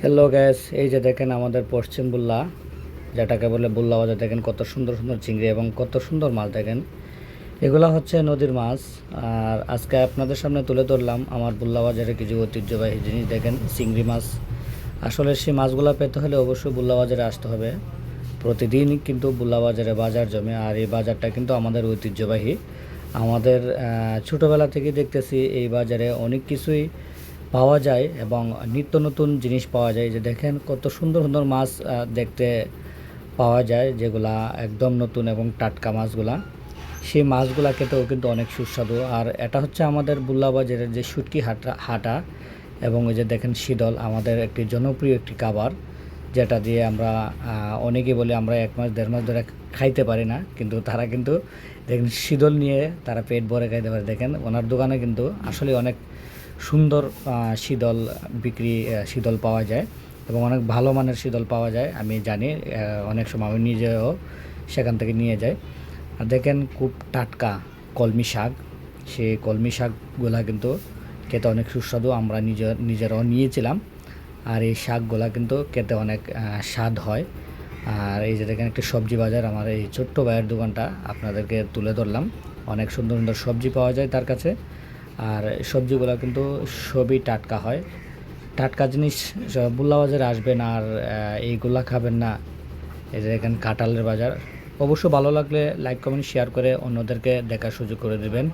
Hello gas, এই যে দেখেন আমাদের পশ্চিম বুল্লা, যেটাকে বলে বুল্লা বাজার, দেখেন কত সুন্দর সুন্দর চিংড়ি এবং কত সুন্দর মাছ। দেখেন এগুলো হচ্ছে নদীর মাছ। আর আজকে আপনাদের সামনে তুলে ধরলাম আমার বুল্লা বাজারে কিছু ঐতিহ্যবাহী জিনিস। দেখেন চিংড়ি মাছ। আসলে সেই মাছগুলো পেতে হলে অবশ্যই বুল্লা বাজারে আসতে হবে। প্রতিদিন কিন্তু বুল্লা বাজারে বাজার জমে, আর এই বাজারটা কিন্তু আমাদের ঐতিহ্যবাহী। আমাদের ছোটোবেলা থেকে দেখতেছি এই বাজারে অনেক কিছুই পাওয়া যায় এবং নিত্য নতুন জিনিস পাওয়া যায়। যে দেখেন কত সুন্দর সুন্দর মাছ দেখতে পাওয়া যায়, যেগুলা একদম নতুন এবং টাটকা মাছগুলা। সেই মাছগুলা খেতেও কিন্তু অনেক সুস্বাদু। আর এটা হচ্ছে আমাদের বুল্লা বাজারের যে শুটকি হাটা এবং ওই যে দেখেন শীতল, আমাদের একটি জনপ্রিয় একটি খাবার, যেটা দিয়ে আমরা অনেকেই বলে আমরা 1 মাস 1.5 মাস ধরে খাইতে পারি না, কিন্তু তারা কিন্তু দেখেন শীতল নিয়ে তারা পেট ভরে খাইতে পারে। দেখেন ওনার দোকানে কিন্তু আসলে অনেক সুন্দর শীতল শীতল পাওয়া যায় এবং অনেক ভালো মানের শীতল পাওয়া যায়। আমি জানি, অনেক সময় আমি নিজেও সেখান থেকে নিয়ে যাই। আর দেখেন খুব টাটকা কলমি শাক। সেই কলমি শাকগুলা কিন্তু খেতে অনেক সুস্বাদু, আমরা নিজেরাও নিয়েছিলাম। আর এই শাকগুলা কিন্তু খেতে অনেক স্বাদ হয়। আর এই যে দেখেন একটা সবজি বাজার, আমার এই ছোট্ট ভাইয়ের দোকানটা আপনাদেরকে তুলে ধরলাম। অনেক সুন্দর সুন্দর সবজি পাওয়া যায় তার কাছে। আর সবজিগুলো কিন্তু সবই টাটকা হয়। টাটকা জিনিস বুল্লা বাজারে আসবেন আর এইগুলা খাবেন না। এই যে দেখেন কাঁঠালের বাজার। অবশ্য ভালো লাগলে লাইক কমেন্ট শেয়ার করে অন্যদেরকে দেখার সুযোগ করে দেবেন।